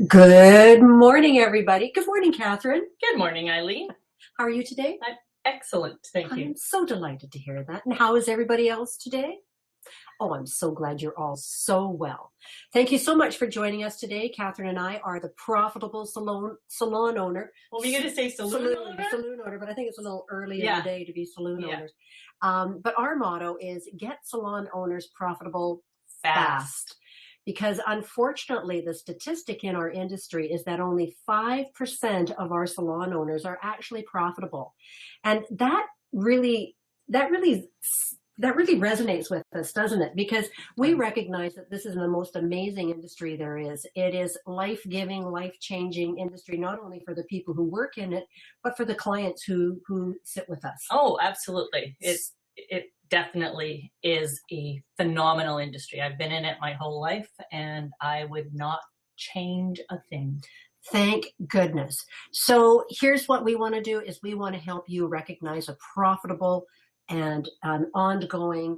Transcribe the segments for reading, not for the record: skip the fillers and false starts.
Good morning, everybody. Good morning, Catherine. Good morning, Eileen. How are you today? I'm excellent, thank you. I'm so delighted to hear that. And how is everybody else today? Oh, I'm so glad you're all so well. Thank you so much for joining us today. Catherine and I are the profitable salon owner. What were you going to say, saloon owner? Saloon owner, but I think it's a little early in the day to be saloon owners. But our motto is get salon owners profitable fast. Because unfortunately, the statistic in our industry is that only 5% of our salon owners are actually profitable. And that really resonates with us, doesn't it? Because we recognize that this is the most amazing industry there is. It is life-giving, life-changing industry, not only for the people who work in it, but for the clients who sit with us. Oh, absolutely. It definitely is a phenomenal industry. I've been in it my whole life, and I would not change a thing. Thank goodness. So here's what we want to do is we want to help you recognize a profitable and an ongoing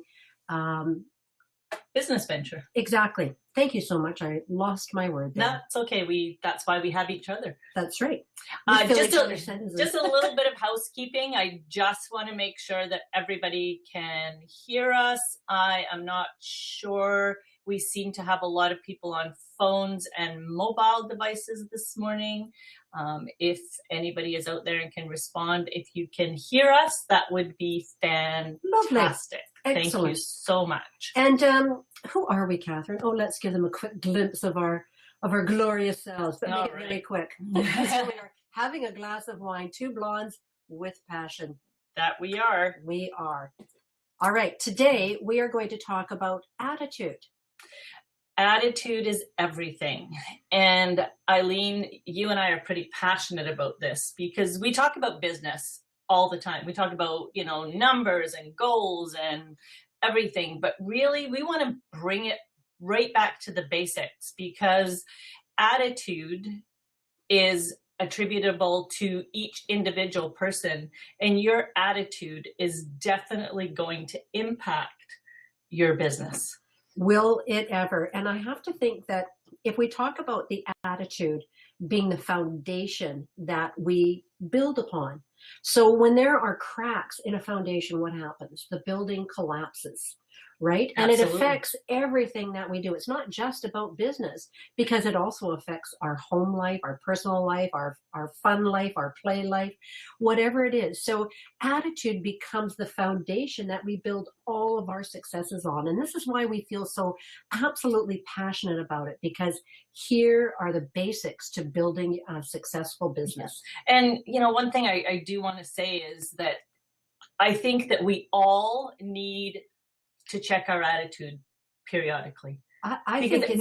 business venture. Exactly. Thank you so much. I lost my word there. That's okay. That's why we have each other. That's right. Just a little bit of housekeeping. I just want to make sure that everybody can hear us. I am not sure. We seem to have a lot of people on phones and mobile devices this morning. If anybody is out there and can respond, if you can hear us, that would be fantastic. Lovely. Excellent. Thank you so much. And who are we, Catherine? Oh, let's give them a quick glimpse of our glorious selves, but make it very quick. So we are having a glass of wine, two blondes with passion. That we are. We are. All right. Today we are going to talk about attitude. Attitude is everything. And Eileen, you and I are pretty passionate about this because we talk about business all the time. We talk about, numbers and goals and everything, but really we want to bring it right back to the basics because attitude is attributable to each individual person, and your attitude is definitely going to impact your business. Will it ever? And I have to think that if we talk about the attitude being the foundation that we build upon, so when there are cracks in a foundation, what happens? The building collapses, right? Absolutely. And it affects everything that we do. It's not just about business because it also affects our home life, our personal life, our fun life, our play life, whatever it is. So attitude becomes the foundation that we build all of our successes on. And this is why we feel so absolutely passionate about it, because here are the basics to building a successful business. And, one thing I do want to say is that I think that we all need to check our attitude periodically. I because think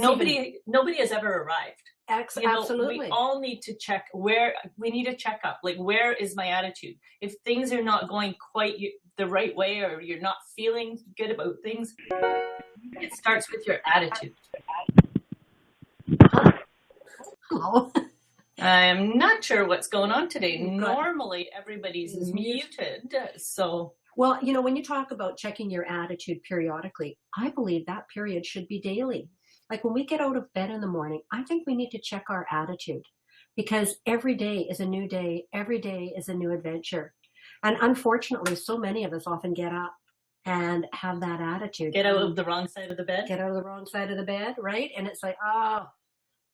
nobody has ever arrived. Absolutely. We all need to check we need a checkup. Like, where is my attitude? If things are not going quite the right way, or you're not feeling good about things, it starts with your attitude. Hello. I'm not sure what's going on today. Normally everybody's muted, so. Well, when you talk about checking your attitude periodically, I believe that period should be daily. Like when we get out of bed in the morning, I think we need to check our attitude because every day is a new day. Every day is a new adventure. And unfortunately, so many of us often get up and have that attitude. Get out of the wrong side of the bed? Get out of the wrong side of the bed, right? And it's like, oh,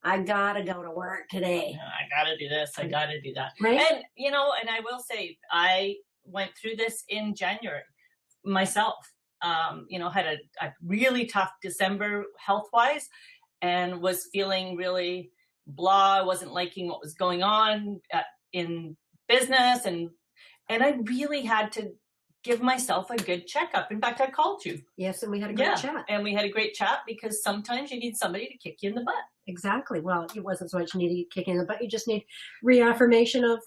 I gotta go to work today. I gotta do this. I gotta do that. Right? And, and I will say, I went through this in January myself. Had a really tough December health-wise and was feeling really blah. I wasn't liking what was going on in business. And I really had to give myself a good checkup. In fact, I called you. Yes, and we had a great chat. And we had a great chat because sometimes you need somebody to kick you in the butt. Exactly. Well, it wasn't so much you needed kicking in the butt. You just need reaffirmation of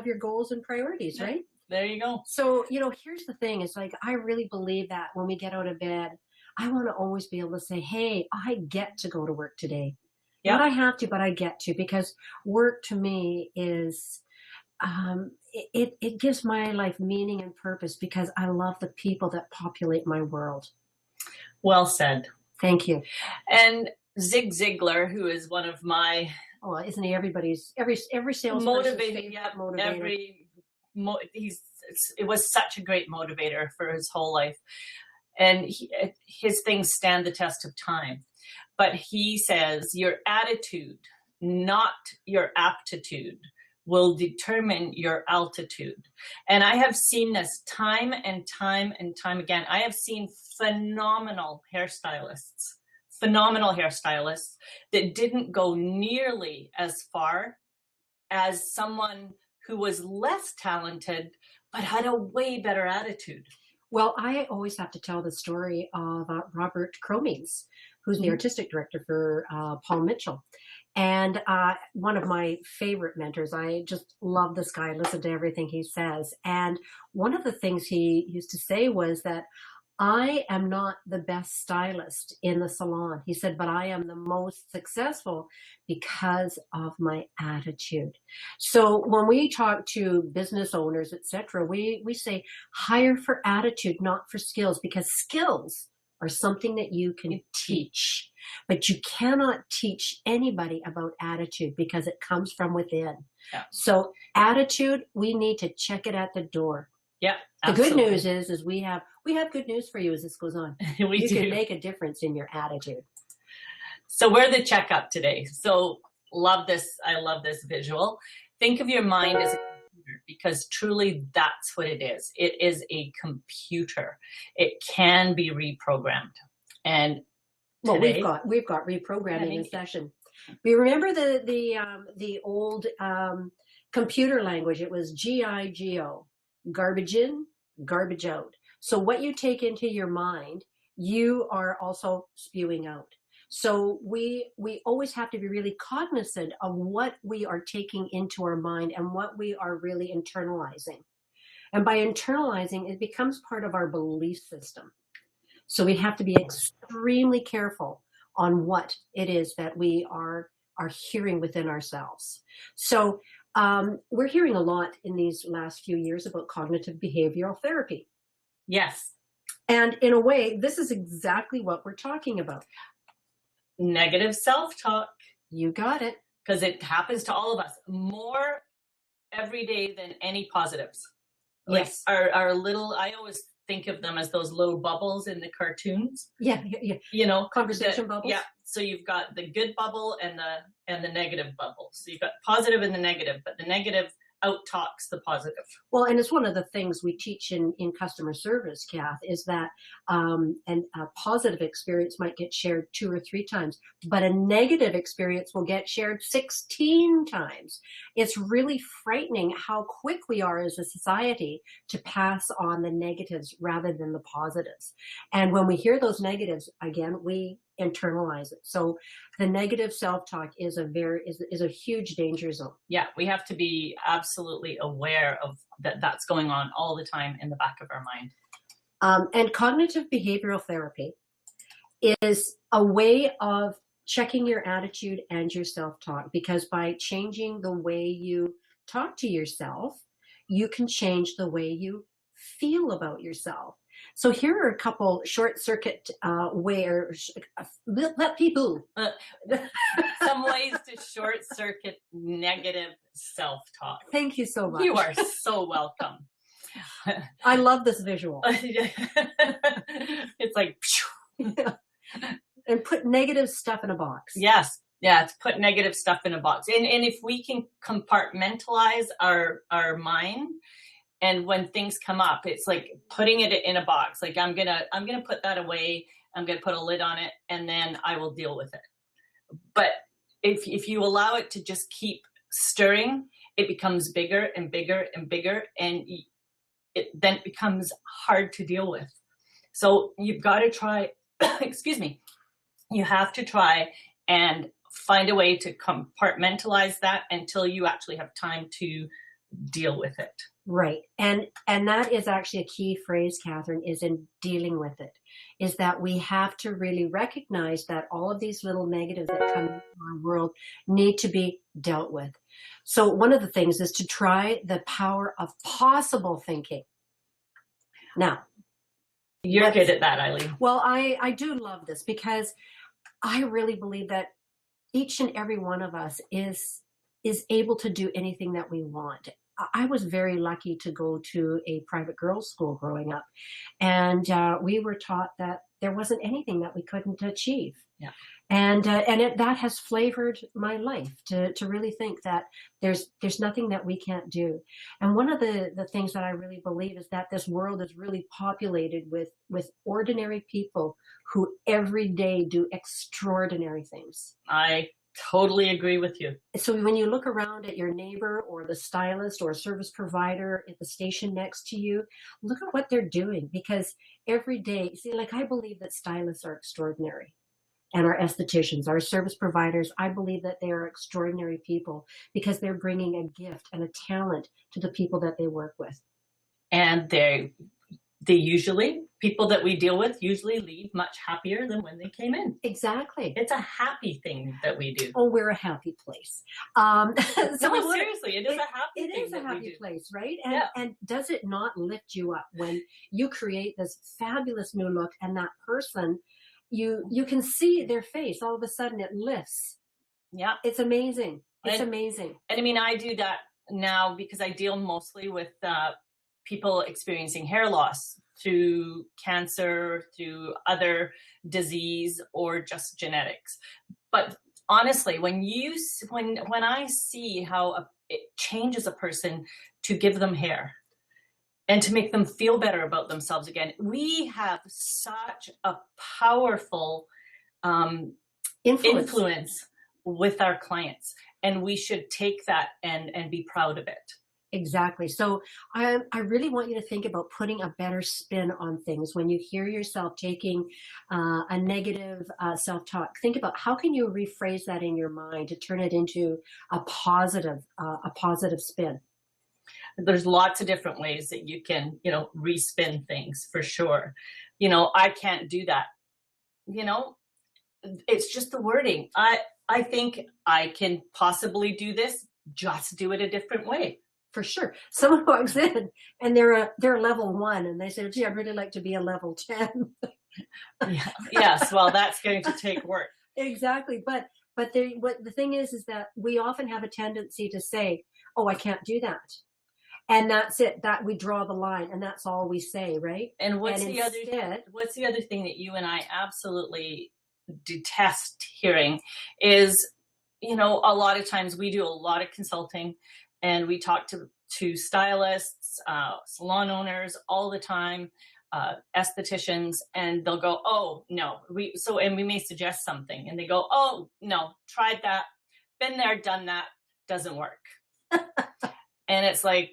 your goals and priorities, right? There you go. So, here's the thing. It's like, I really believe that when we get out of bed, I want to always be able to say, hey, I get to go to work today. Not I have to, but I get to, because work to me is, it gives my life meaning and purpose because I love the people that populate my world. Well said. Thank you. And Zig Ziglar, who is one of my Oh, isn't he every salesperson's motivated, favorite motivator? It was such a great motivator for his whole life. And his things stand the test of time. But he says your attitude, not your aptitude, will determine your altitude. And I have seen this time and time and time again. I have seen phenomenal hairstylists that didn't go nearly as far as someone who was less talented, but had a way better attitude. Well, I always have to tell the story of Robert Cromings, who's the artistic director for Paul Mitchell. And one of my favorite mentors. I just love this guy, listen to everything he says. And one of the things he used to say was that I am not the best stylist in the salon. He said, but I am the most successful because of my attitude. So when we talk to business owners, etc., we say hire for attitude, not for skills, because skills are something that you can teach, but you cannot teach anybody about attitude because it comes from within. Yeah. So attitude, we need to check it at the door. Yeah. The good news is we have good news for you as this goes on. You can make a difference in your attitude. So we're the checkup today. So love this. I love this visual. Think of your mind as a computer, because truly that's what it is. It is a computer. It can be reprogrammed. And today, we've got reprogramming in session. We remember the old computer language. It was GIGO. Garbage in, garbage out. So what you take into your mind, you are also spewing out. So we always have to be really cognizant of what we are taking into our mind and what we are really internalizing. And by internalizing, it becomes part of our belief system. So we have to be extremely careful on what it is that we are hearing within ourselves. So we're hearing a lot in these last few years about cognitive behavioral therapy. Yes. And in a way, this is exactly what we're talking about. Negative self-talk. You got it. Because it happens to all of us more every day than any positives. Yes. Like our little, I always think of them as those little bubbles in the cartoons. Yeah. You know, conversation bubbles. Yeah. So you've got the good bubble and the negative bubble. So you've got positive and the negative, but the negative out talks the positive. Well, and it's one of the things we teach in customer service, Kath, is that a positive experience might get shared 2 or 3 times, but a negative experience will get shared 16 times. It's really frightening how quick we are as a society to pass on the negatives rather than the positives. And when we hear those negatives, again, we internalize it. So the negative self-talk is a huge danger zone. Yeah, we have to be absolutely aware of that's going on all the time in the back of our mind. And cognitive behavioral therapy is a way of checking your attitude and your self-talk, because by changing the way you talk to yourself, you can change the way you feel about yourself. So here are a couple short circuit ways, let people. Some ways to short circuit negative self-talk. Thank you so much. You are so welcome. I love this visual. It's like, and put negative stuff in a box. Yes. Yeah, to put negative stuff in a box. And if we can compartmentalize our mind, and when things come up, it's like putting it in a box. Like I'm gonna put that away. I'm gonna put a lid on it, and then I will deal with it. But if you allow it to just keep stirring, it becomes bigger and bigger and bigger, and it then becomes hard to deal with. So you've got to try. Excuse me. You have to try and find a way to compartmentalize that until you actually have time to deal with it. Right. And that is actually a key phrase, Catherine, is in dealing with it, is that we have to really recognize that all of these little negatives that come into our world need to be dealt with. So one of the things is to try the power of possible thinking. Now, you're good at that, Eileen. Well, I do love this, because I really believe that each and every one of us is able to do anything that we want. I was very lucky to go to a private girls' school growing up, and we were taught that there wasn't anything that we couldn't achieve. Yeah. That has flavored my life to really think that there's nothing that we can't do. And one of the things that I really believe is that this world is really populated with ordinary people who every day do extraordinary things. I totally agree with you. So when you look around at your neighbor or the stylist or service provider at the station next to you, look at what they're doing, because every day, see, like, I believe that stylists are extraordinary. And our estheticians, our service providers, I believe that they are extraordinary people because they're bringing a gift and a talent to the people that they work with. And they usually, people that we deal with usually leave much happier than when they came in. Exactly. It's a happy thing that we do. Oh, we're a happy place. No, seriously, it is a happy thing. It is a happy place, right? And, yeah. And does it not lift you up when you create this fabulous new look and that person, you can see their face, all of a sudden it lifts. Yeah. It's amazing. It's amazing. And I mean, I do that now because I deal mostly with people experiencing hair loss through cancer, through other disease, or just genetics. But honestly, when I see how it changes a person to give them hair and to make them feel better about themselves again, we have such a powerful influence with our clients, and we should take that and be proud of it. Exactly. So I really want you to think about putting a better spin on things. When you hear yourself taking a negative self-talk, think about how can you rephrase that in your mind to turn it into a positive spin. There's lots of different ways that you can, respin things, for sure. I can't do that. It's just the wording. I think I can possibly do this, just do it a different way. For sure. Someone walks in and they're level 1 and they say, gee, I'd really like to be a level 10. Yeah. Yes. Well, that's going to take work. Exactly. But the thing is that we often have a tendency to say, oh, I can't do that. And that's it, that we draw the line and that's all we say, right? And what's the other thing that you and I absolutely detest hearing is, a lot of times we do a lot of consulting and we talk to stylists, salon owners all the time, estheticians, and they'll go, oh, no. And we may suggest something and they go, oh, no, tried that, been there, done that, doesn't work. And it's like,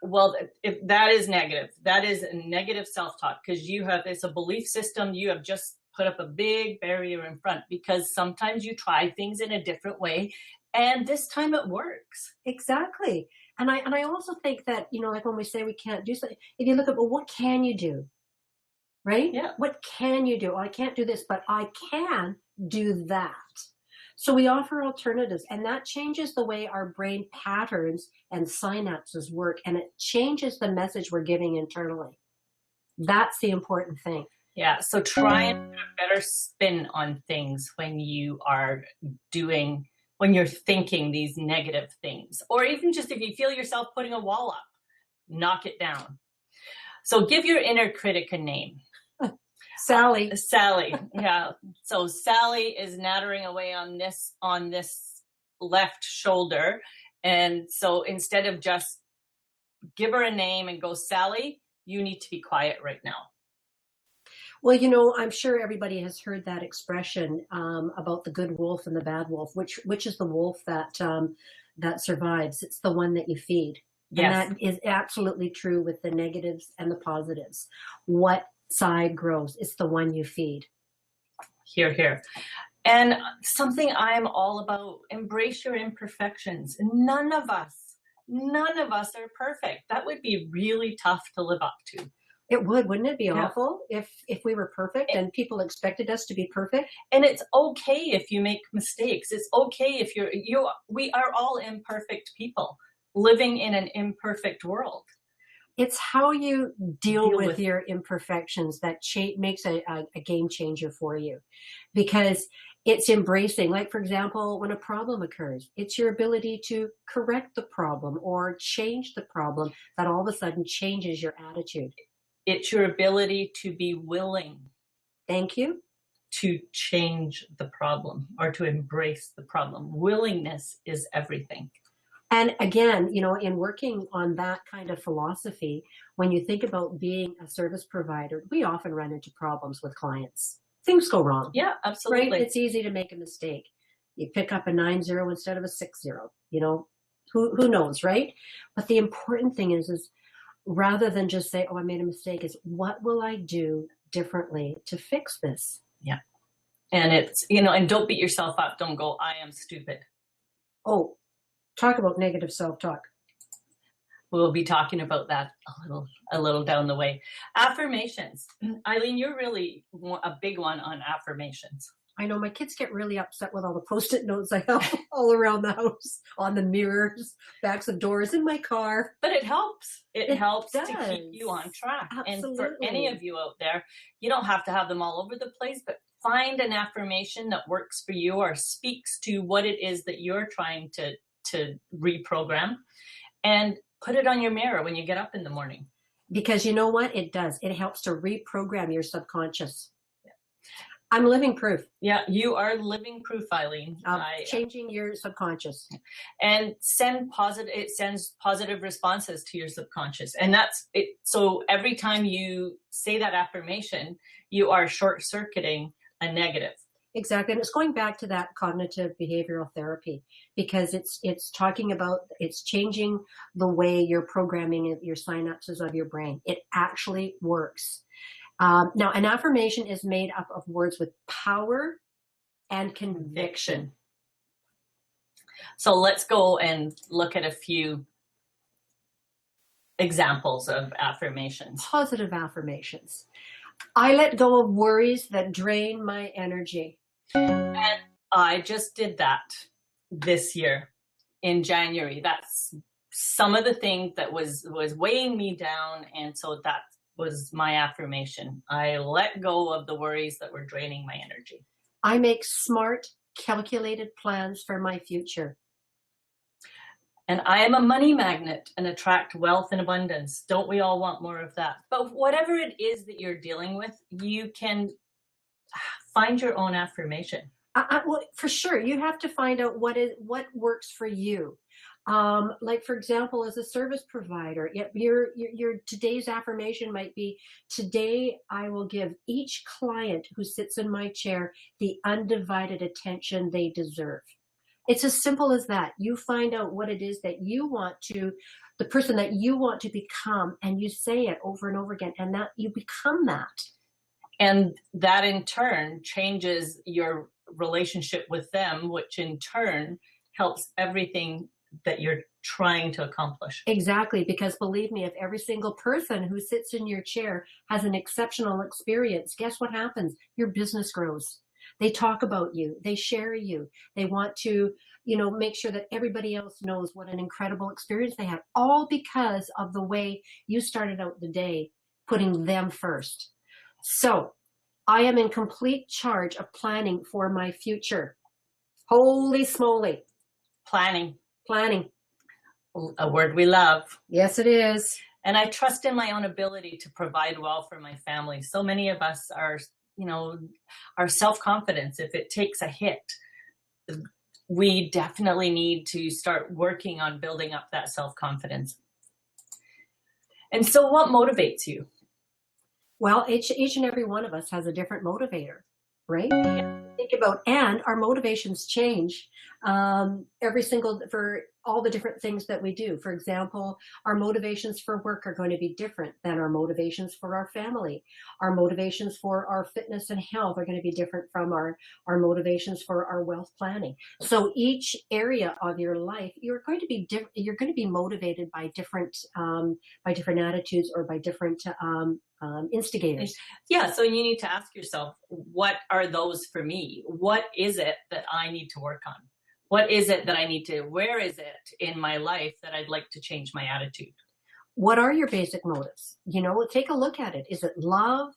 well, if that is negative, that is a negative self-talk, because it's a belief system. You have just put up a big barrier in front, because sometimes you try things in a different way and this time it works. Exactly. And I also think that, like when we say we can't do something, if you look at, well, what can you do? Right? Yeah. What can you do? Well, I can't do this, but I can do that. So we offer alternatives, and that changes the way our brain patterns and synapses work, and it changes the message we're giving internally. That's the important thing. Yeah. So try and put a better spin on things when you're thinking these negative things, or even just if you feel yourself putting a wall up, knock it down. So give your inner critic a name. Sally. Yeah. So Sally is nattering away on this left shoulder. And so instead of just give her a name and go, Sally, you need to be quiet right now. Well, I'm sure everybody has heard that expression about the good wolf and the bad wolf. Which is the wolf that survives? It's the one that you feed. Yes. And that is absolutely true with the negatives and the positives. What side grows? It's the one you feed. Hear, hear. And something I'm all about, embrace your imperfections. None of us are perfect. That would be really tough to live up to. It wouldn't it be awful if we were perfect and people expected us to be perfect? And it's okay if you make mistakes. It's okay if we are all imperfect people living in an imperfect world. It's how you deal with your imperfections that makes a game changer for you. Because It's embracing, like, for example, when a problem occurs, it's your ability to correct the problem or change the problem that all of a sudden changes your attitude. It's your ability to be willing Thank you. to change the problem or to embrace the problem. Willingness is everything. And again, in working on that kind of philosophy, when you think about being a service provider, we often run into problems with clients. Things go wrong. Yeah, absolutely. Right? It's easy to make a mistake. You pick up a 9-0 instead of a 6-0. Who knows, right? But the important thing is rather than just say, oh, I made a mistake, is what will I do differently to fix this? Yeah. And it's, and don't beat yourself up. Don't go, I am stupid. Oh, talk about negative self-talk. We'll be talking about that a little down the way. Affirmations. Aileen, you're really a big one on affirmations. I know my kids get really upset with all the Post-it notes I have all around the house, on the mirrors, backs of doors, in my car. But it helps. It helps does. To keep you on track. Absolutely. And for any of you out there, you don't have to have them all over the place, but find an affirmation that works for you or speaks to what it is that you're trying to reprogram, and put it on your mirror when you get up in the morning. Because you know what? It does. It helps to reprogram your subconscious. I'm living proof. Yeah, you are living proof, Aileen. Changing your subconscious. And it sends positive responses to your subconscious. And that's it. So every time you say that affirmation, you are short-circuiting a negative. Exactly. And it's going back to that cognitive behavioral therapy, because it's talking about, it's changing the way you're programming your synapses of your brain. It actually works. Now, an affirmation is made up of words with power and conviction. So let's go and look at a few examples of affirmations. Positive affirmations. I let go of worries that drain my energy. And I just did that this year in January. That's some of the things that was weighing me down. And so that was my affirmation. I let go of the worries that were draining my energy. I make smart, calculated plans for my future. And I am a money magnet and attract wealth and abundance. Don't we all want more of that? But whatever it is that you're dealing with, you can find your own affirmation. Well, for sure, you have to find out what works for you. Like, for example, as a service provider, your today's affirmation might be, today I will give each client who sits in my chair the undivided attention they deserve. It's as simple as that. You find out what it is that you want to, the person that you want to become, and you say it over and over again, and that you become that. And that in turn changes your relationship with them, which in turn helps everything that you're trying to accomplish. Exactly, because believe me, if every single person who sits in your chair has an exceptional experience, guess what happens? Your business grows. They talk about you. They share you. They want to, make sure that everybody else knows what an incredible experience they had, all because of the way you started out the day, putting them first. So I am in complete charge of planning for my future. Holy smoly. Planning. A word we love. Yes, it is. And I trust in my own ability to provide well for my family. So many of us are, our self-confidence, if it takes a hit, we definitely need to start working on building up that self-confidence. And so what motivates you? Well, each and every one of us has a different motivator, right? Think about, and our motivations change for all the different things that we do. For example, our motivations for work are going to be different than our motivations for our family. Our motivations for our fitness and health are going to be different from our motivations for our wealth planning. So each area of your life, you're going to be motivated by different attitudes or by different instigators. Yeah, so you need to ask yourself, what are those for me? What is it that I need to work on? What is it that where is it in my life that I'd like to change my attitude? What are your basic motives? Take a look at it. Is it love,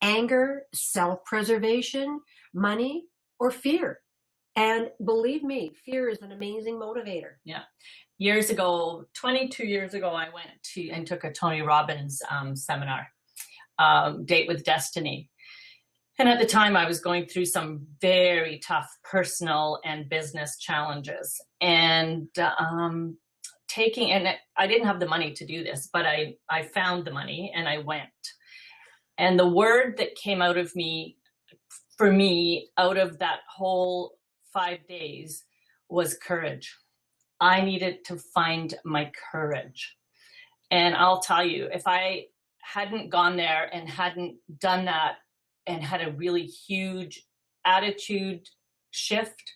anger, self-preservation, money? or fear. And believe me, fear is an amazing motivator. Yeah. Years ago, 22 years ago, I went to and took a Tony Robbins seminar, Date with Destiny. And at the time, I was going through some very tough personal and business challenges. And and I didn't have the money to do this, but I found the money and I went. And the word that came out of me, for me, out of that whole 5 days was courage. I needed to find my courage. And I'll tell you, if I hadn't gone there and hadn't done that and had a really huge attitude shift,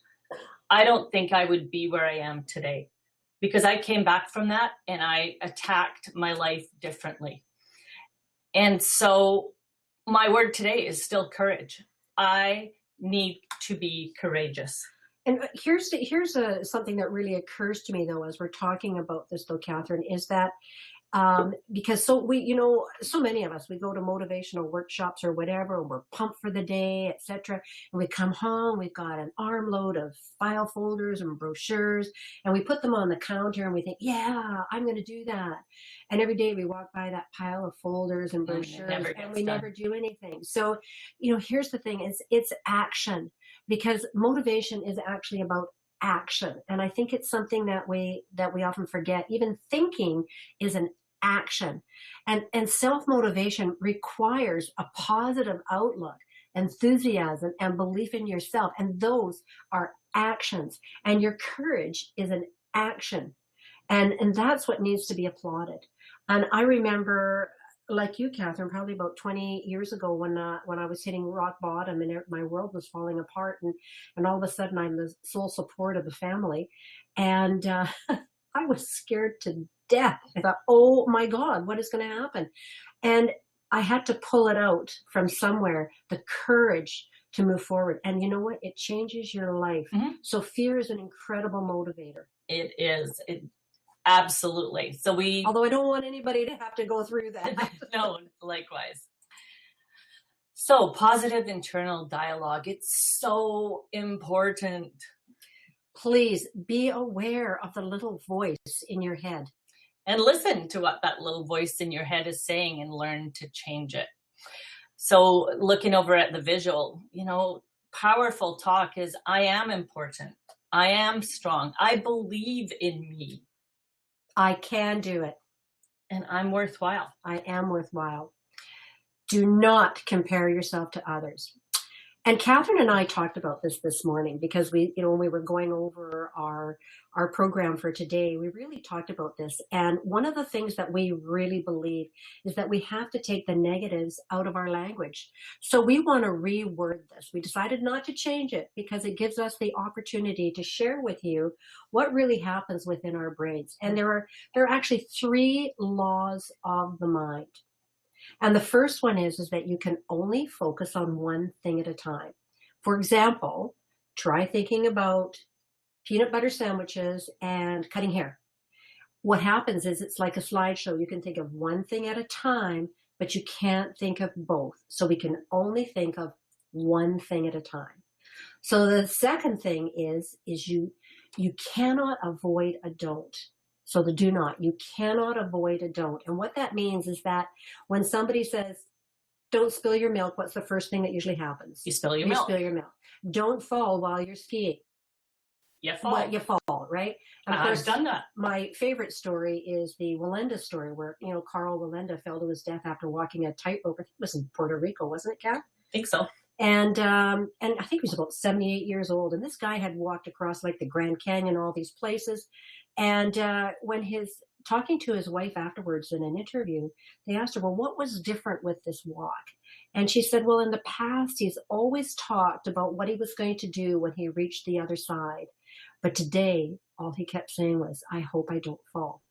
I don't think I would be where I am today, because I came back from that and I attacked my life differently. And so my word today is still courage. I need to be courageous. And here's something that really occurs to me, though, as we're talking about this, though, Catherine, is that because so many of us, we go to motivational workshops or whatever, and we're pumped for the day, etc. And we come home, we've got an armload of file folders and brochures, and we put them on the counter and we think, yeah, I'm going to do that. And every day we walk by that pile of folders and brochures and we never do anything. So, here's the thing, it's action, because motivation is actually about action. And I think it's something that we often forget. Even thinking is an action. And self-motivation requires a positive outlook, enthusiasm, and belief in yourself. And those are actions. And your courage is an action. And that's what needs to be applauded. And I remember, like you, Catherine, probably about 20 years ago when I was hitting rock bottom and my world was falling apart, and all of a sudden I'm the sole support of the family, and I was scared to death. I thought, oh my God, what is going to happen? And I had to pull it out from somewhere, the courage to move forward. And you know what? It changes your life. Mm-hmm. So fear is an incredible motivator. It is. Absolutely. So although I don't want anybody to have to go through that. No, likewise. So positive internal dialogue. It's so important. Please be aware of the little voice in your head. And listen to what that little voice in your head is saying and learn to change it. So looking over at the visual, powerful talk is, I am important. I am strong. I believe in me. I can do it. And I'm worthwhile. I am worthwhile. Do not compare yourself to others. And Catherine and I talked about this morning, because when we were going over our program for today, we really talked about this. And one of the things that we really believe is that we have to take the negatives out of our language. So we want to reword this. We decided not to change it because it gives us the opportunity to share with you what really happens within our brains. And there are actually 3 laws of the mind. And the first one is that you can only focus on one thing at a time. For example, try thinking about peanut butter sandwiches and cutting hair. What happens is it's like a slideshow. You can think of one thing at a time, but you can't think of both. So we can only think of one thing at a time. So the second thing is you cannot avoid a don't. So the do not, you cannot avoid a don't. And what that means is that when somebody says, don't spill your milk, what's the first thing that usually happens? You spill your milk. You spill your milk. Don't fall while you're skiing. You fall. Well, you fall, right? And of course, done that. My favorite story is the Walenda story, where, Carl Walenda fell to his death after walking a tightrope. I think it was in Puerto Rico, wasn't it, Kat? I think so. And I think he was about 78 years old. And this guy had walked across like the Grand Canyon, all these places. And when talking to his wife afterwards in an interview, they asked her, well, what was different with this walk? And she said, well, in the past, he's always talked about what he was going to do when he reached the other side. But today, all he kept saying was, I hope I don't fall.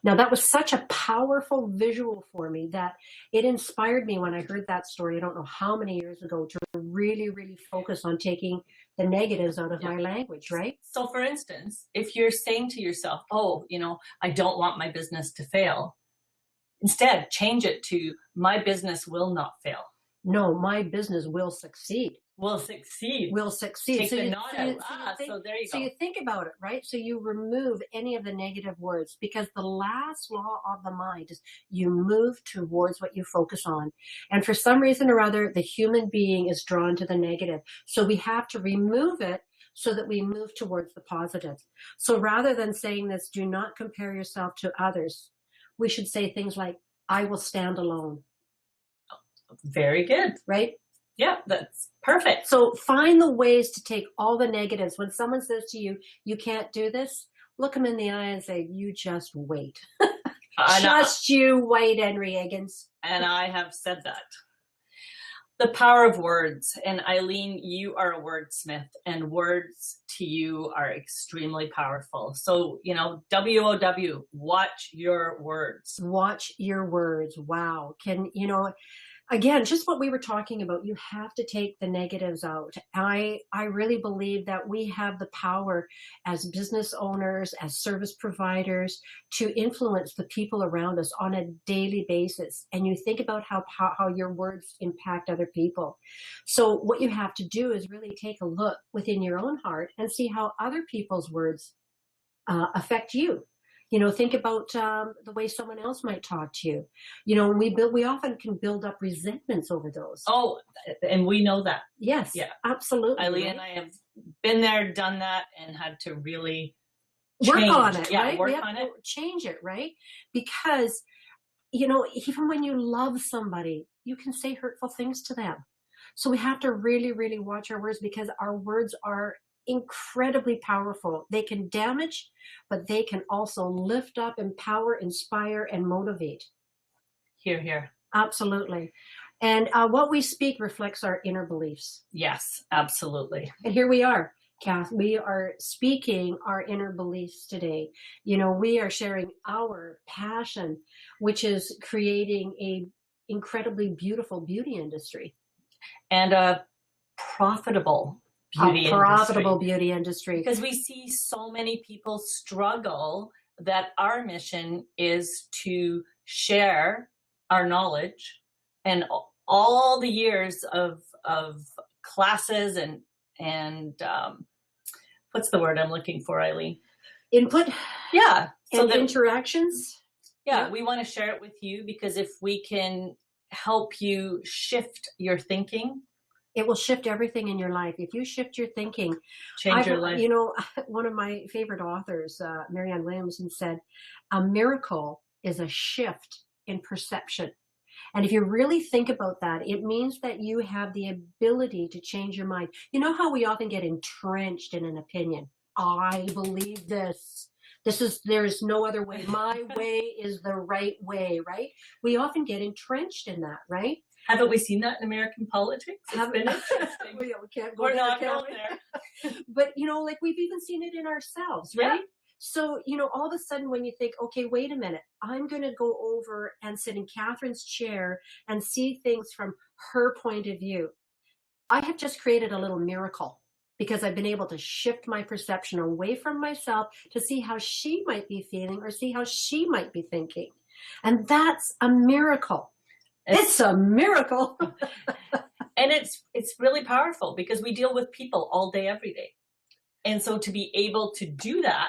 Now, that was such a powerful visual for me that it inspired me when I heard that story, I don't know how many years ago, to really, really focus on taking the negatives out of my language, right? So for instance, if you're saying to yourself, oh, I don't want my business to fail, instead change it to, my business will not fail. No, my business will succeed. will succeed. Will succeed. Take So the you, knot so you, out. so you So think, there you so go. you think about it, right? So you remove any of the negative words, because the last law of the mind is you move towards what you focus on. And for some reason or other, the human being is drawn to the negative. So we have to remove it so that we move towards the positive. So rather than saying this, do not compare yourself to others, we should say things like, I will stand alone. Very good. Right? Yeah, that's perfect. So find the ways to take all the negatives. When someone says to you, you can't do this, look them in the eye and say, you just wait. Just you wait, Henry Eakins. And I have said that. The power of words. And Aileen, you are a wordsmith, and words to you are extremely powerful. So, WOW, watch your words. Watch your words. Wow. Again, just what we were talking about, you have to take the negatives out. I really believe that we have the power as business owners, as service providers, to influence the people around us on a daily basis. And you think about how your words impact other people. So what you have to do is really take a look within your own heart and see how other people's words affect you. Think about the way someone else might talk to you. We often can build up resentments over those. Oh, and we know that. Yes, yeah, absolutely. Aileen and I have been there, done that, and had to really work on it, right? Work on it. Change it, right? Because, even when you love somebody, you can say hurtful things to them. So we have to really, really watch our words, because our words are incredibly powerful. They can damage, but they can also lift up, empower, inspire, and motivate. Hear, hear. Absolutely. And what we speak reflects our inner beliefs. Yes, absolutely. And here we are, Kath. We are speaking our inner beliefs today. We are sharing our passion, which is creating a incredibly beautiful beauty industry. And a profitable beauty industry. Because we see so many people struggle, that our mission is to share our knowledge and all the years of classes and what's the word I'm looking for, Aileen? Input. Yeah. And interactions. Yeah, we want to share it with you, because if we can help you shift your thinking, it will shift everything in your life. If you shift your thinking, change your life. One of my favorite authors, Marianne Williamson, said, a miracle is a shift in perception. And if you really think about that, it means that you have the ability to change your mind. You know how we often get entrenched in an opinion? I believe this. There's no other way. My way is the right way, right? We often get entrenched in that, right? Haven't we seen that in American politics? We can't go We're there, not going there. But, we've even seen it in ourselves, right? Yeah. So, all of a sudden when you think, okay, wait a minute, I'm going to go over and sit in Catherine's chair and see things from her point of view. I have just created a little miracle, because I've been able to shift my perception away from myself to see how she might be feeling, or see how she might be thinking. And that's a miracle. It's a miracle. And it's really powerful, because we deal with people all day, every day. And so to be able to do that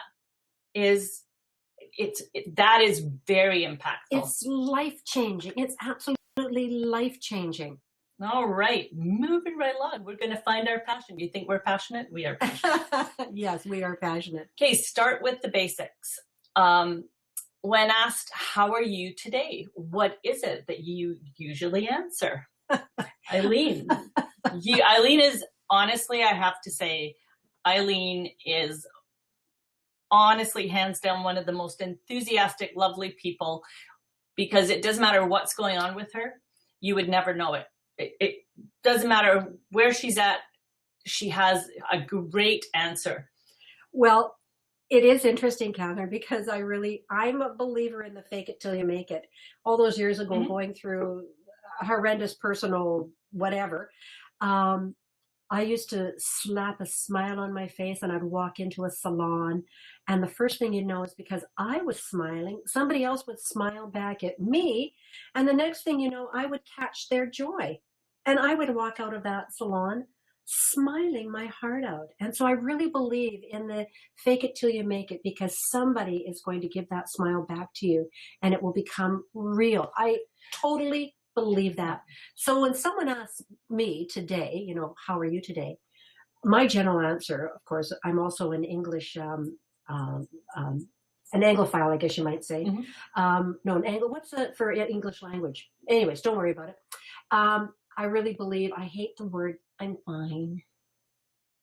that is very impactful. It's life-changing. It's absolutely life-changing. All right, moving right along. We're going to find our passion. Do you think we're passionate? We are passionate. Yes, we are passionate. Okay, start with the basics. When asked, how are you today? What is it that you usually answer? Aileen. Aileen is, honestly, I have to say, Aileen is honestly, hands down, one of the most enthusiastic, lovely people, because it doesn't matter what's going on with her. You would never know it. It doesn't matter where she's at. She has a great answer. Well, it is interesting, Catherine, because I'm a believer in the fake it till you make it. All those years ago, going through a horrendous personal whatever, I used to slap a smile on my face, and I'd walk into a salon, and the first thing you know is, because I was smiling, somebody else would smile back at me, and the next thing you know, I would catch their joy, and I would walk out of that salon smiling my heart out. And so I really believe in the fake it till you make it, because somebody is going to give that smile back to you and it will become real. I totally believe that. So when someone asks me today, how are you today? My general answer, of course, I'm also an English, um, um, an Anglophile, I guess you might say. No, an Anglo, what's that for English language? Anyways, don't worry about it. I really believe, I hate the word I'm fine.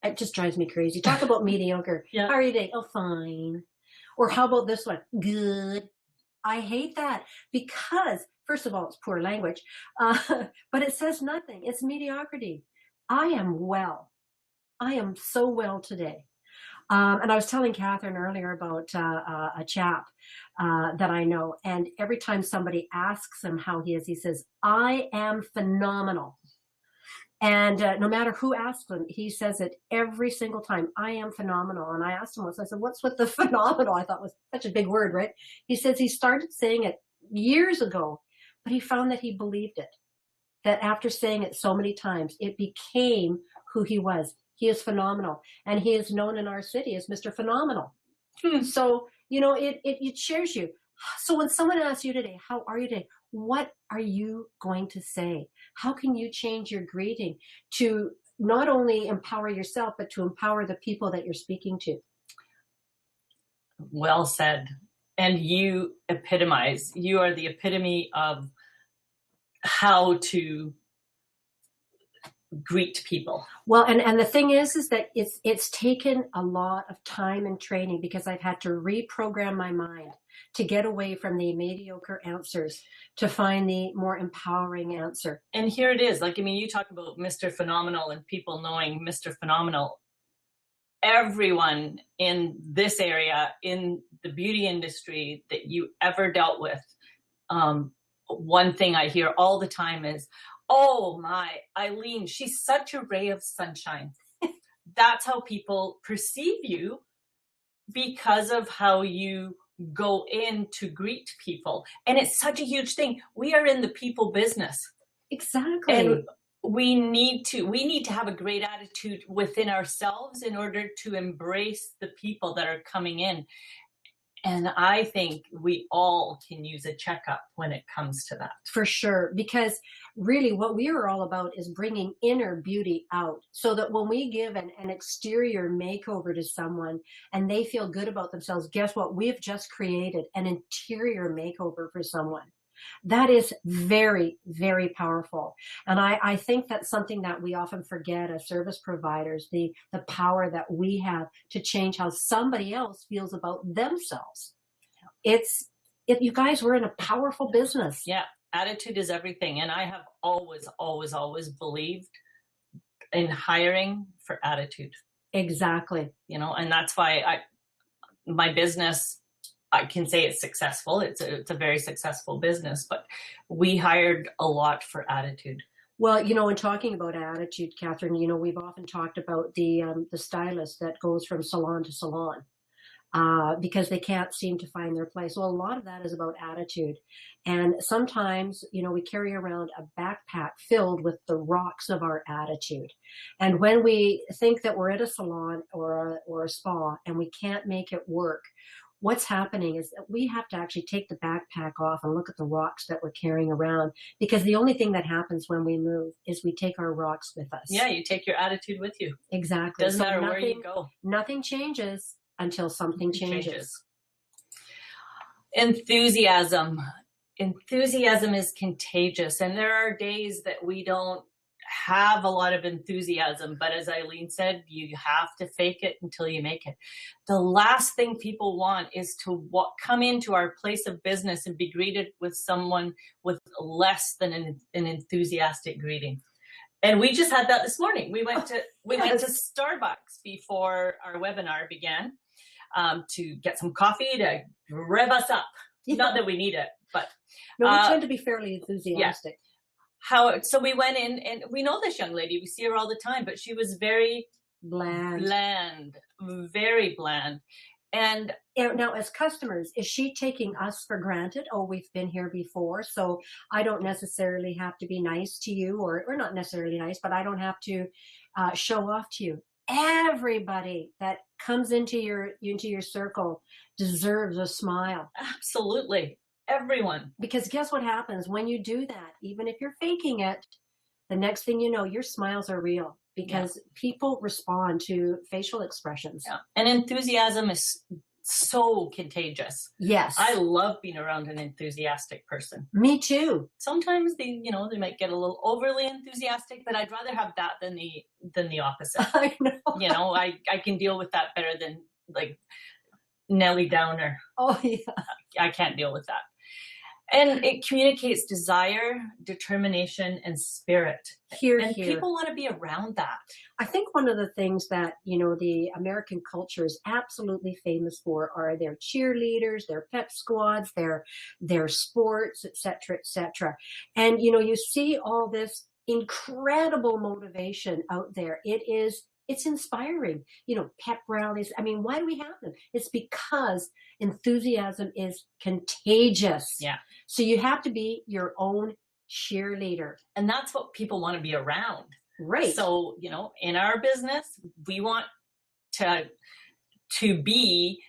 It just drives me crazy. Talk about mediocre. Yeah. How are you today? Oh, fine. Or how about this one? Good. I hate that because, first of all, it's poor language, but it says nothing. It's mediocrity. I am well. I am so well today. And I was telling Catherine earlier about a chap that I know, and every time somebody asks him how he is, he says, I am phenomenal. And no matter who asks him, he says it every single time. I am phenomenal. And I asked him once, I said, what's with the phenomenal? I thought was such a big word, right? He says he started saying it years ago, but he found that he believed it. That after saying it so many times, it became who he was. He is phenomenal. And he is known in our city as Mr. Phenomenal. So, it shares you. So when someone asks you today, how are you today? What are you going to say? How can you change your greeting to not only empower yourself, but to empower the people that you're speaking to? Well said. And you are the epitome of how to greet people. Well, and the thing is that it's taken a lot of time and training, because I've had to reprogram my mind to get away from the mediocre answers to find the more empowering answer. And here it is. You talk about Mr. Phenomenal and people knowing Mr. Phenomenal. Everyone in this area, in the beauty industry that you ever dealt with, one thing I hear all the time is, oh my, Aileen, she's such a ray of sunshine. That's how people perceive you because of how you go in to greet people. And it's such a huge thing. We are in the people business. Exactly. And we need to have a great attitude within ourselves in order to embrace the people that are coming in. And I think we all can use a checkup when it comes to that. For sure. Because really what we are all about is bringing inner beauty out, so that when we give an exterior makeover to someone and they feel good about themselves, guess what? We've just created an interior makeover for someone. That is very, very powerful. And I think that's something that we often forget as service providers, the power that we have to change how somebody else feels about themselves. You guys, we're in a powerful business. Yeah. Attitude is everything. And I have always, always, always believed in hiring for attitude. Exactly. And that's why my business, I can say it's successful. It's a very successful business, but we hired a lot for attitude. Well, in talking about attitude, Catherine, we've often talked about the stylist that goes from salon to salon because they can't seem to find their place. Well, a lot of that is about attitude. And sometimes, we carry around a backpack filled with the rocks of our attitude. And when we think that we're at a salon or a spa and we can't make it work, what's happening is that we have to actually take the backpack off and look at the rocks that we're carrying around, because the only thing that happens when we move is we take our rocks with us. Yeah, you take your attitude with you. Exactly. Doesn't matter where you go. Nothing changes until something changes. Enthusiasm. Enthusiasm is contagious. And there are days that we don't have a lot of enthusiasm, but as Aileen said, you have to fake it until you make it. The last thing people want is to come into our place of business and be greeted with someone with less than an enthusiastic greeting. And we just had that this morning. We went to Starbucks before our webinar began to get some coffee to rev us up. Yeah. Not that we need it, but no, we tend to be fairly enthusiastic. Yeah. So we went in, and we know this young lady, we see her all the time, but she was very bland, very bland. And now, as customers, is she taking us for granted? Oh, we've been here before, so I don't necessarily have to be nice to you, or not necessarily nice, but I don't have to show off to you. Everybody that comes into your circle deserves a smile. absolutely, everyone. Because guess what happens when you do that? Even if you're faking it, the next thing you know, your smiles are real, because people respond to facial expressions. Yeah. And enthusiasm is so contagious. Yes. I love being around an enthusiastic person. Me too. Sometimes they might get a little overly enthusiastic, but I'd rather have that than the opposite. I know. I can deal with that better than like Nelly Downer. Oh yeah. I can't deal with that. And it communicates desire, determination, and spirit. And people want to be around that. I think one of the things that, the American culture is absolutely famous for are their cheerleaders, their pep squads, their sports, et cetera, et cetera. And, you see all this incredible motivation out there. It's inspiring, pep rallies. I mean, why do we have them? It's because enthusiasm is contagious. Yeah. So you have to be your own cheerleader. And that's what people want to be around. Right. So, in our business, we want to be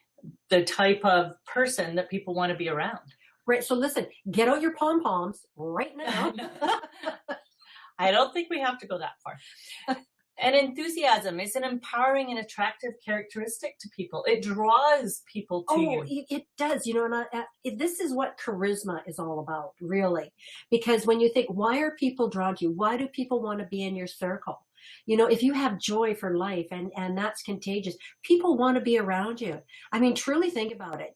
the type of person that people want to be around. Right. So listen, get out your pom-poms right now. I don't think we have to go that far. And enthusiasm is an empowering and attractive characteristic to people. It draws people to you. It does. This is what charisma is all about, really. Because when you think, why are people drawn to you? Why do people want to be in your circle? If you have joy for life and that's contagious, people want to be around you. I mean, truly think about it,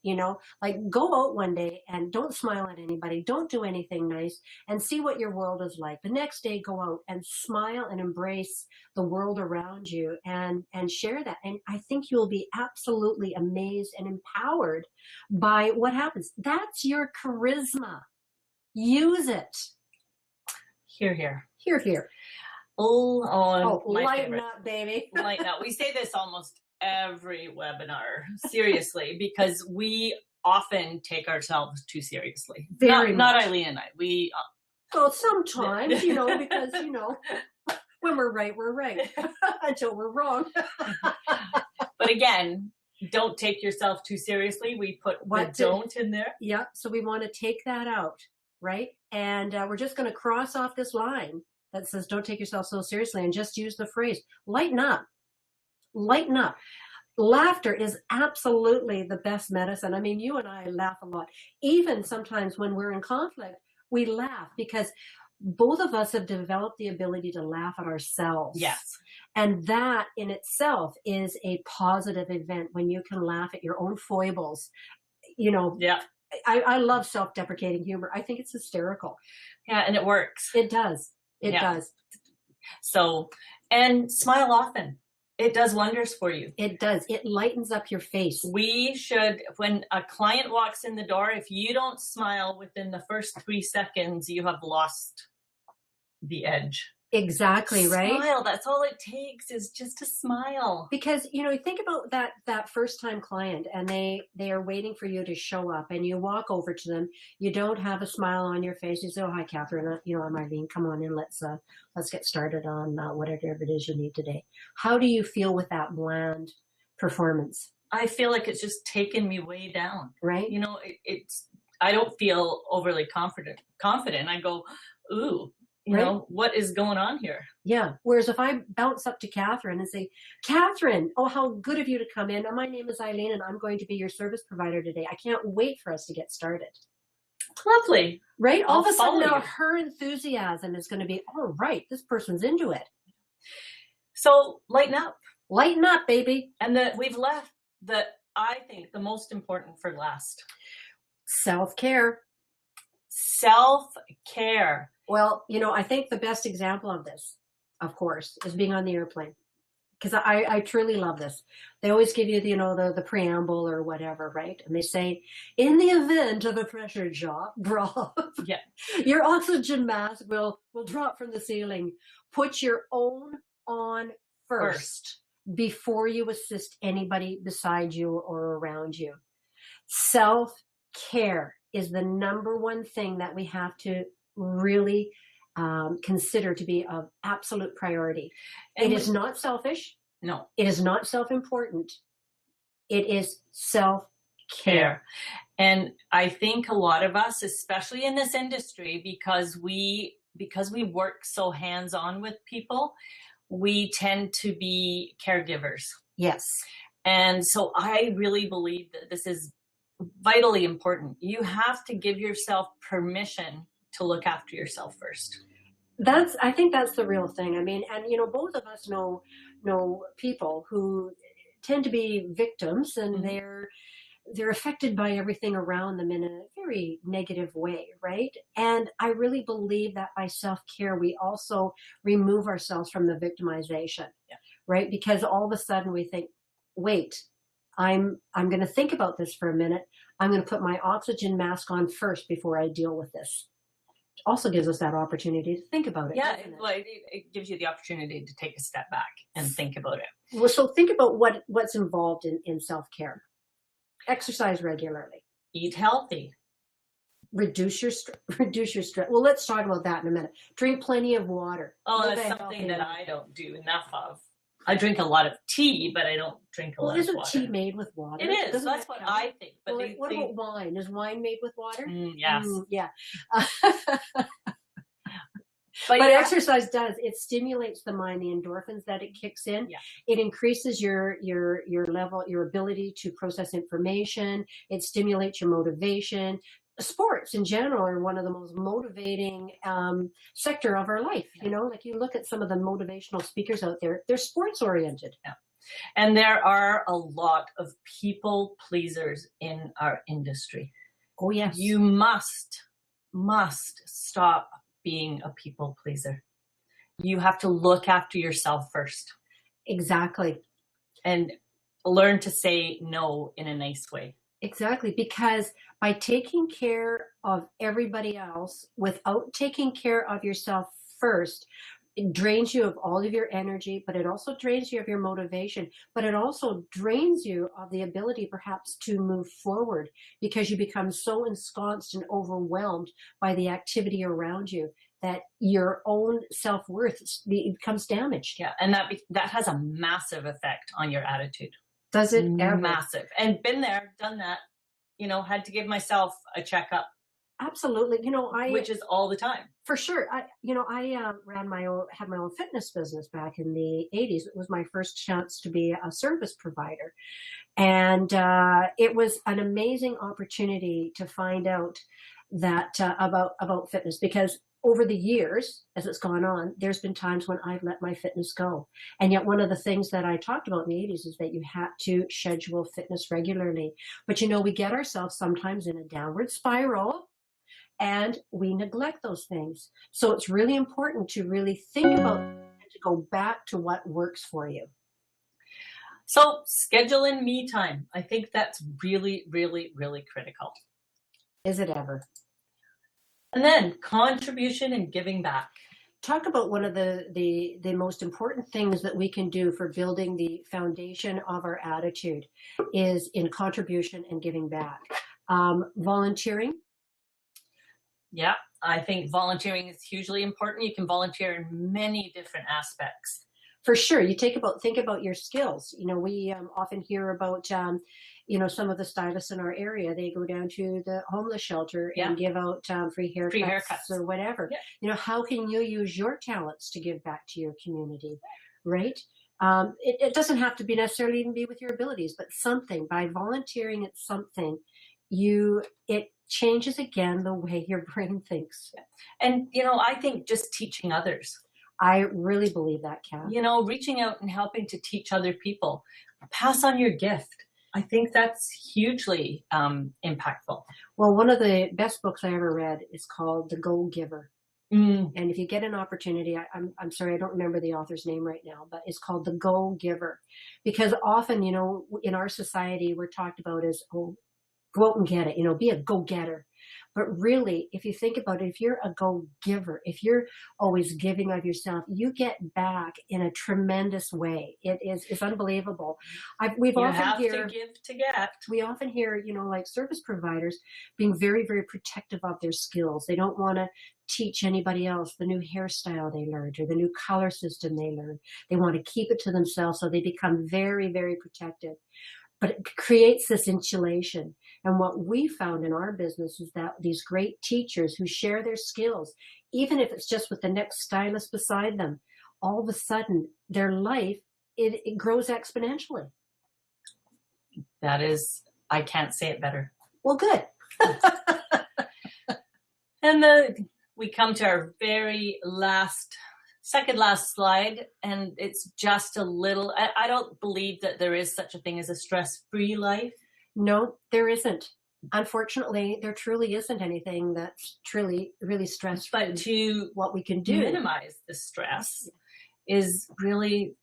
like go out one day and don't smile at anybody. Don't do anything nice and see what your world is like. The next day, go out and smile and embrace the world around you and share that. And I think you'll be absolutely amazed and empowered by what happens. That's your charisma. Use it. Hear, hear. Hear, hear. Lighten up, baby. Lighten up. We say this almost every webinar, seriously, because we often take ourselves too seriously. Not Aileen and I. We. Sometimes, because, when we're right, until we're wrong. But again, don't take yourself too seriously. We put don't in there. Yeah. So we want to take that out, right? And we're just going to cross off this line that says, don't take yourself so seriously, and just use the phrase, lighten up. Lighten up. Laughter is absolutely the best medicine. I mean, you and I laugh a lot. Even sometimes when we're in conflict, we laugh because both of us have developed the ability to laugh at ourselves. Yes. And that in itself is a positive event when you can laugh at your own foibles. Yeah. I love self-deprecating humor. I think it's hysterical. Yeah, and it works. It does. It does. So, and smile often. It does wonders for you. It does. It lightens up your face. We should, when a client walks in the door, if you don't smile within the first 3 seconds, you have lost the edge. Exactly, right? Smile. That's all it takes is just a smile. Because, think about that first time client and they are waiting for you to show up and you walk over to them. You don't have a smile on your face. You say, oh, hi, Catherine. I'm Aileen. Come on in. Let's get started on whatever it is you need today. How do you feel with that bland performance? I feel like it's just taken me way down. Right. I don't feel overly confident. I go, ooh. What is going on here? Yeah. Whereas if I bounce up to Catherine and say, Catherine, oh, how good of you to come in. My name is Aileen and I'm going to be your service provider today. I can't wait for us to get started. Lovely. Right? All of a sudden now her enthusiasm is going to be, oh, right, this person's into it. So lighten up. Lighten up, baby. And we've left I think the most important for last. Self-care. Self-care. Well, I think the best example of this, of course, is being on the airplane. Because I truly love this. They always give you, the preamble or whatever, right? And they say, in the event of a pressure drop, yeah, your oxygen mask will drop from the ceiling. Put your own on first. before you assist anybody beside you or around you. Self-care is the number one thing that we have to really consider to be of absolute priority. And it is not selfish. No. It is not self-important. It is self-care. And I think a lot of us, especially in this industry, because we work so hands-on with people, we tend to be caregivers. Yes. And so I really believe that this is vitally important. You have to give yourself permission to look after yourself first. I think that's the real thing. I mean, and both of us know people who tend to be victims, and they're affected by everything around them in a very negative way, right? And I really believe that by self-care, we also remove ourselves from the victimization, right? Because all of a sudden we think, wait, I'm going to think about this for a minute. I'm going to put my oxygen mask on first before I deal with this. It also gives us that opportunity to think about it. Yeah, it gives you the opportunity to take a step back and think about it. Well, so think about what's involved in self-care. Exercise regularly. Eat healthy. Reduce your stress. Well, let's talk about that in a minute. Drink plenty of water. Oh, that's something that I don't do enough of. I drink a lot of tea, but I don't drink a lot of water. Isn't tea made with water? It is. That's what I think. But what about wine? Is wine made with water? Yes. Yeah. But exercise does. It stimulates the mind, the endorphins that it kicks in. Yeah. It increases your level, your ability to process information. It stimulates your motivation. Sports in general are one of the most motivating sector of our life. Like you look at some of the motivational speakers out there, they're sports oriented. Yeah. And there are a lot of people pleasers in our industry. Oh, yes. You must stop being a people pleaser. You have to look after yourself first. Exactly. And learn to say no in a nice way. Exactly. Because by taking care of everybody else without taking care of yourself first, it drains you of all of your energy, but it also drains you of your motivation, but it also drains you of the ability perhaps to move forward because you become so ensconced and overwhelmed by the activity around you that your own self-worth becomes damaged. Yeah. And that has a massive effect on your attitude. Does it ever? Massive. And been there, done that, had to give myself a checkup. Absolutely. Which is all the time. For sure. I had my own fitness business back in the 80s. It was my first chance to be a service provider. And it was an amazing opportunity to find out that about fitness, because over the years, as it's gone on, there's been times when I've let my fitness go. And yet one of the things that I talked about in the 80s is that you had to schedule fitness regularly. But, we get ourselves sometimes in a downward spiral and we neglect those things. So it's really important to really think about and to go back to what works for you. So schedule in me time. I think that's really, really, really critical. Is it ever? And then contribution and giving back. Talk about one of the most important things that we can do for building the foundation of our attitude is in contribution and giving back. Volunteering. Yeah, I think volunteering is hugely important. You can volunteer in many different aspects. For sure. You think about your skills. We often hear about, some of the stylists in our area, they go down to the homeless shelter and give out free haircuts or whatever. Yeah. How can you use your talents to give back to your community, right? It doesn't have to be necessarily even be with your abilities, but something. By volunteering at something, it changes again the way your brain thinks. Yeah. And, I think just teaching others. I really believe that, Kat. Reaching out and helping to teach other people. Pass on your gift. I think that's hugely impactful. Well, one of the best books I ever read is called The Go-Giver. And if you get an opportunity, I'm sorry, I don't remember the author's name right now, but it's called The Go-Giver. Because often, in our society, we're talked about as, go out and get it, be a go-getter. But really, if you think about it, if you're a go-giver, if you're always giving of yourself, you get back in a tremendous way. It's unbelievable. We often hear, like service providers being very, very protective of their skills. They don't want to teach anybody else the new hairstyle they learned or the new color system they learned. They want to keep it to themselves, so they become very, very protective. But it creates this insulation. And what we found in our business is that these great teachers who share their skills, even if it's just with the next stylist beside them, all of a sudden their life, it grows exponentially. That is, I can't say it better. Well, good. And we come to our very second last slide, and it's just a little, I don't believe that there is such a thing as a stress-free life. No, there isn't. Unfortunately, there truly isn't anything that's truly, really stress-free. But to what we can do minimize the stress is really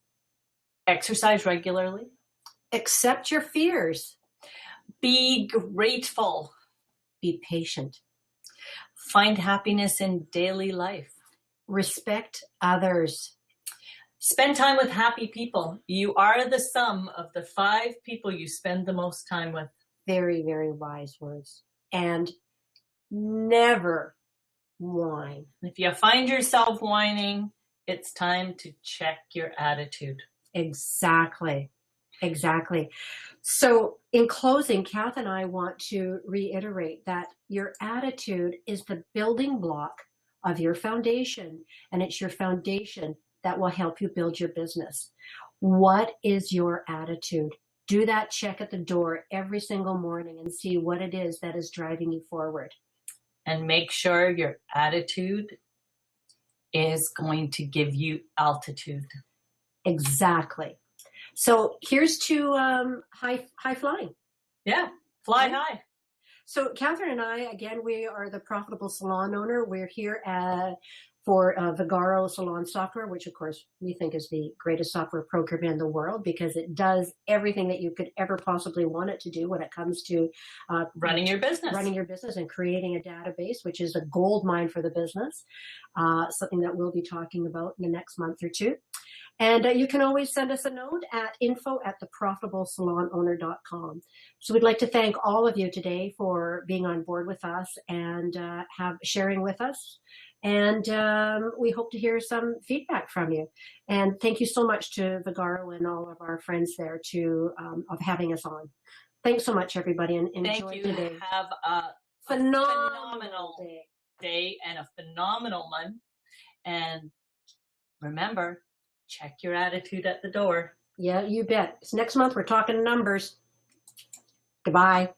exercise regularly. Accept your fears. Be grateful. Be patient. Find happiness in daily life. Respect others. Spend time with happy people. You are the sum of the 5 people you spend the most time with. Very, very wise words. And never whine. If you find yourself whining, it's time to check your attitude. Exactly. Exactly. So in closing, Kath and I want to reiterate that your attitude is the building block of your foundation, and it's your foundation that will help you build your business. What is your attitude? Do that check at the door every single morning and see what it is that is driving you forward. And make sure your attitude is going to give you altitude. Exactly. So here's to high flying. Yeah, fly high. So Catherine and I, again, we are the Profitable Salon owner. We're here for Vagaro salon software, which of course we think is the greatest software program in the world because it does everything that you could ever possibly want it to do when it comes to running your business and creating a database, which is a gold mine for the business, something that we'll be talking about in the next month or two. And you can always send us a note at info@theprofitablesalonowner.com. So we'd like to thank all of you today for being on board with us and sharing with us. And we hope to hear some feedback from you. And thank you so much to Vagaro and all of our friends there of having us on. Thanks so much, everybody, and enjoy today. Have a phenomenal day and a phenomenal month. And remember, check your attitude at the door. Yeah, you bet. Next month, we're talking numbers. Goodbye.